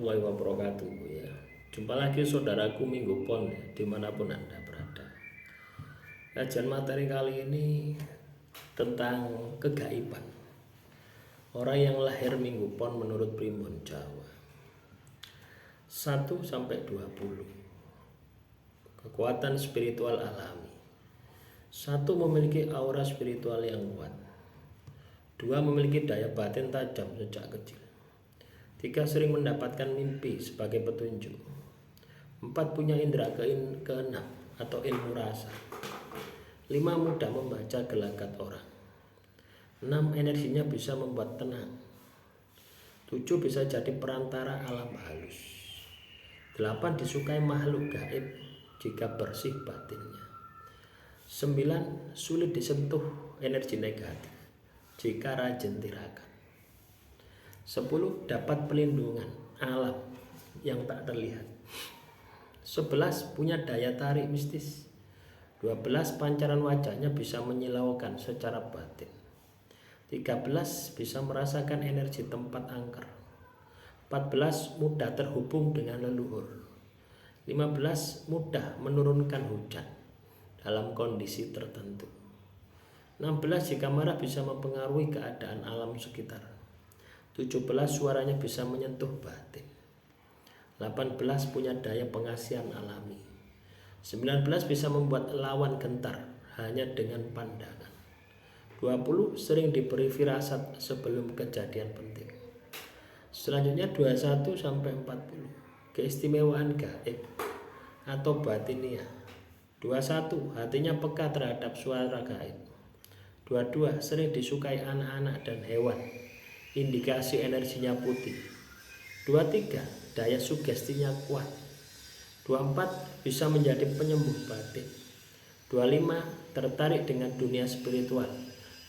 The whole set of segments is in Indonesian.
warahmatullahi wabarakatuh ya. Jumpa lagi saudaraku Minggu Pon dimanapun Anda berada. Kajian materi kali ini tentang kegaiban. Orang yang lahir Minggu Pon menurut Primbon Jawa 1 sampai 20. Kekuatan spiritual alami. 1 memiliki aura spiritual yang kuat. 2 memiliki daya batin tajam sejak kecil. 3 sering mendapatkan mimpi sebagai petunjuk. 4 punya indera keenam atau ilmu rasa. 5 mudah membaca gelagat orang. 6 energinya bisa membuat tenang. 7 bisa jadi perantara alam halus. 8 disukai makhluk gaib jika bersih batinnya. 9 sulit disentuh energi negatif jika rajin tirakat. 10 dapat pelindungan alam yang tak terlihat. 11 punya daya tarik mistis. 12 pancaran wajahnya bisa menyilaukan secara batin. 13 bisa merasakan energi tempat angker. 14 mudah terhubung dengan leluhur. 15 mudah menurunkan hujan dalam kondisi tertentu. 16 jika marah bisa mempengaruhi keadaan alam sekitar. 17 suaranya bisa menyentuh batin. 18 punya daya pengasihan alami. 19 bisa membuat lawan gentar hanya dengan pandangan. 20 sering diberi firasat sebelum kejadian penting. Selanjutnya 21 sampai 40. Keistimewaan gaib atau batinia. 21 hatinya peka terhadap suara gaib. 22 sering disukai anak-anak dan hewan. Indikasi energinya putih. 23 daya sugestinya kuat. 24 bisa menjadi penyembuh batin. 25 tertarik dengan dunia spiritual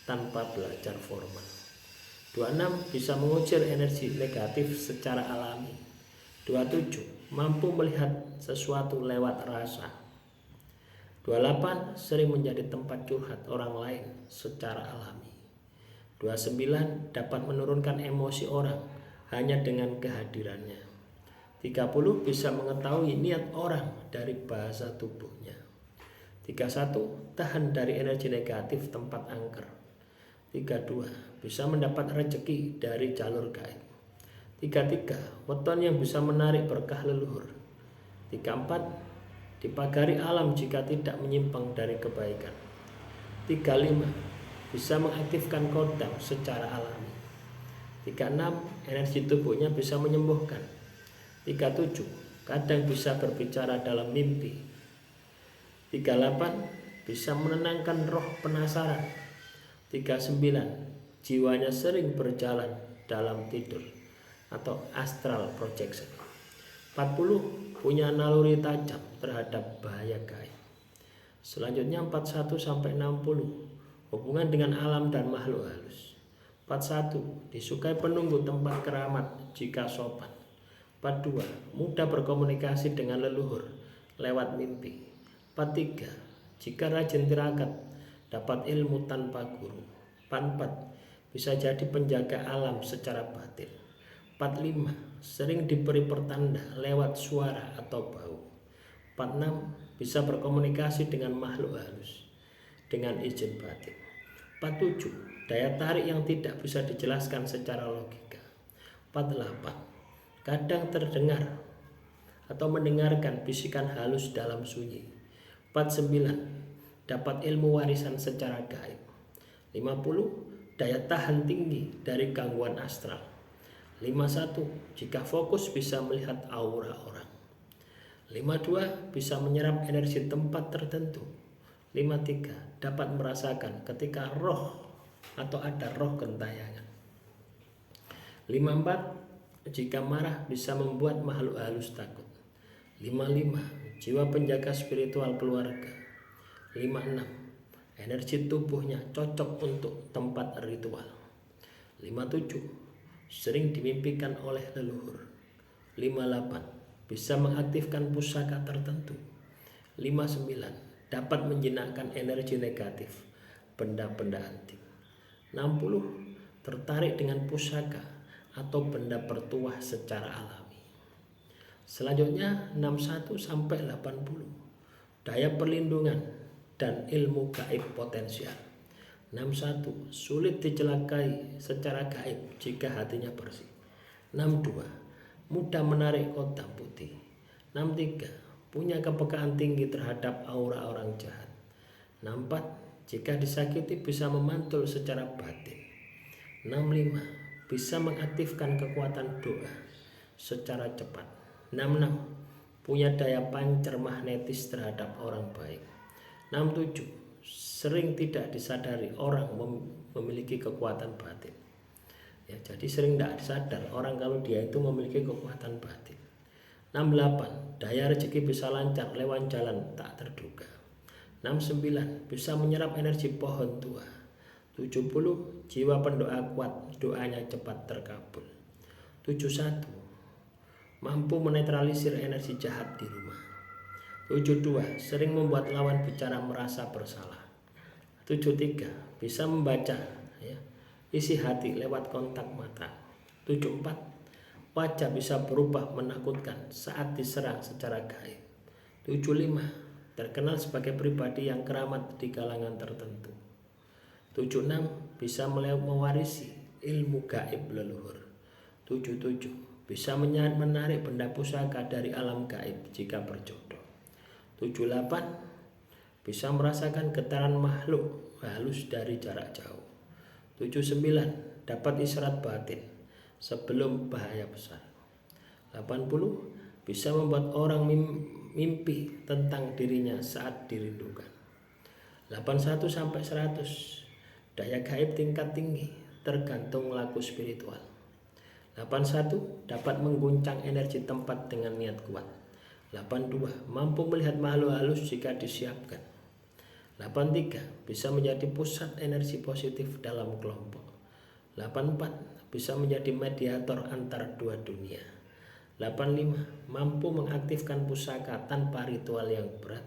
tanpa belajar formal. 26 bisa mengusir energi negatif secara alami. 27 mampu melihat sesuatu lewat rasa. 28 sering menjadi tempat curhat orang lain secara alami. 29 dapat menurunkan emosi orang hanya dengan kehadirannya. 30 bisa mengetahui niat orang dari bahasa tubuhnya. 31 tahan dari energi negatif tempat angker. 32 bisa mendapat rezeki dari jalur gaib. 33 weton yang bisa menarik berkah leluhur. 34 dipagari alam jika tidak menyimpang dari kebaikan. 35 bisa mengaktifkan kodam secara alami. 36 energi tubuhnya bisa menyembuhkan. 37 kadang bisa berbicara dalam mimpi. 38 bisa menenangkan roh penasaran. 39 jiwanya sering berjalan dalam tidur atau astral projection. 40 punya naluri tajam terhadap bahaya gaib. Selanjutnya 41 sampai 60 hubungan dengan alam dan makhluk halus. 41 disukai penunggu tempat keramat jika sopan. 42 mudah berkomunikasi dengan leluhur lewat mimpi. 43 jika rajin tirakat dapat ilmu tanpa guru. 44 bisa jadi penjaga alam secara batin. 45 sering diberi pertanda lewat suara atau bau. 46 bisa berkomunikasi dengan makhluk halus dengan izin batin. 47 daya tarik yang tidak bisa dijelaskan secara logika. 48 kadang terdengar atau mendengarkan bisikan halus dalam sunyi. 49 dapat ilmu warisan secara gaib. 50 daya tahan tinggi dari gangguan astral. 51 jika fokus bisa melihat aura orang. 52 bisa menyerap energi tempat tertentu. 53 dapat merasakan ketika roh atau ada roh gentayangan. 54 jika marah bisa membuat makhluk halus takut. 55 jiwa penjaga spiritual keluarga. 56 energi tubuhnya cocok untuk tempat ritual. 57 sering dimimpikan oleh leluhur. 58 bisa mengaktifkan pusaka tertentu. 59 dapat menjinakkan energi negatif benda-benda antik. 60 tertarik dengan pusaka atau benda bertuah secara alami. Selanjutnya 61 sampai 80. Daya perlindungan dan ilmu gaib potensial. 61. Sulit dicelakai secara gaib jika hatinya bersih. 62. Mudah menarik kotak putih. 63. Punya kepekaan tinggi terhadap aura orang jahat. 64. Jika disakiti bisa memantul secara batin. 65. Bisa mengaktifkan kekuatan doa secara cepat. 66. Punya daya pancar magnetis terhadap orang baik. 67. Sering tidak disadari orang memiliki kekuatan batin. Ya, jadi sering tidak sadar orang kalau dia itu memiliki kekuatan batin. 68. Daya rezeki bisa lancar lewat jalan tak terduga. 69. Bisa menyerap energi pohon tua. 70. Jiwa pendoa kuat, doanya cepat terkabul. 71. Mampu menetralisir energi jahat di rumah. 72. Sering membuat lawan bicara merasa bersalah. 73. Bisa membaca isi hati lewat kontak mata. 74. Wajah bisa berubah menakutkan saat diserang secara gaib. 75. Terkenal sebagai pribadi yang keramat di kalangan tertentu. 76. Bisa mewarisi ilmu gaib leluhur. 77. Bisa menarik benda pusaka dari alam gaib jika berjodoh. 78. Bisa merasakan getaran makhluk halus dari jarak jauh. 79. Dapat isyarat batin sebelum bahaya besar. 80. Bisa membuat orang mimpi tentang dirinya saat dirindukan. 81 sampai 100. Daya gaib tingkat tinggi tergantung laku spiritual. 81. Dapat mengguncang energi tempat dengan niat kuat. 82. Mampu melihat makhluk halus jika disiapkan. 83. Bisa menjadi pusat energi positif dalam kelompok. 84. Bisa menjadi mediator antara dua dunia. 85. Mampu mengaktifkan pusaka tanpa ritual yang berat.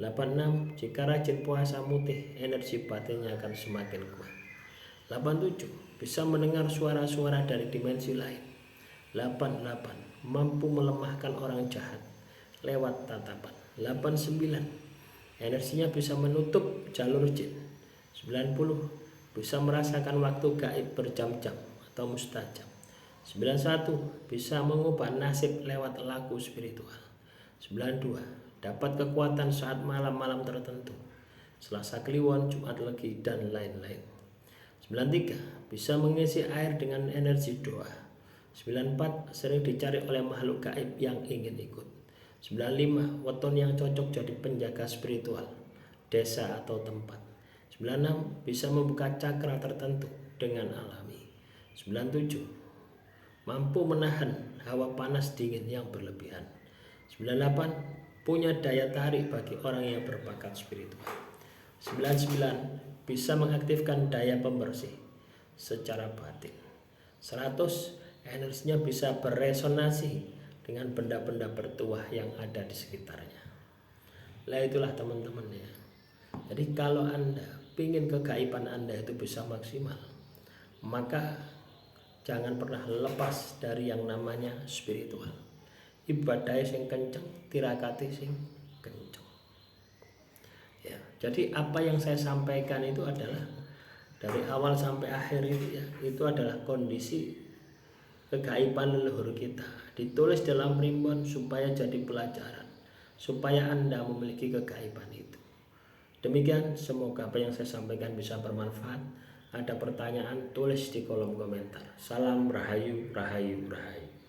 86. Jika rajin puasa mutih, energi batinnya akan semakin kuat. 87. Bisa mendengar suara-suara dari dimensi lain. 88. Mampu melemahkan orang jahat lewat tatapan. 89. Energinya bisa menutup jalur jin. 90. Bisa merasakan waktu gaib berjam-jam atau mustajab. 91. Bisa mengubah nasib lewat laku spiritual. 92. Dapat kekuatan saat malam-malam tertentu, Selasa Kliwon, Jumat Legi, dan lain-lain. 93. Bisa mengisi air dengan energi doa. 94. Sering dicari oleh makhluk gaib yang ingin ikut. 95. Weton yang cocok jadi penjaga spiritual desa atau tempat. 96. Bisa membuka cakra tertentu dengan alami. 97. Mampu menahan hawa panas dingin yang berlebihan. 98. Punya daya tarik bagi orang yang berbakat spiritual. 99. Bisa mengaktifkan daya pembersih secara batin. 100. Energinya bisa beresonansi dengan benda-benda bertuah yang ada di sekitarnya. Lah itulah teman-teman ya. Jadi kalau Anda ingin kegaiban Anda itu bisa maksimal, maka jangan pernah lepas dari yang namanya spiritual. Ibadah sing kenceng, tirakati sing kenceng. Ya, jadi apa yang saya sampaikan itu adalah dari awal sampai akhir itu adalah kondisi kegaiban leluhur kita, ditulis dalam primbon supaya jadi pelajaran, supaya Anda memiliki kegaiban itu. Demikian, semoga apa yang saya sampaikan bisa bermanfaat. Ada pertanyaan, tulis di kolom komentar. Salam Rahayu, Rahayu, Rahayu.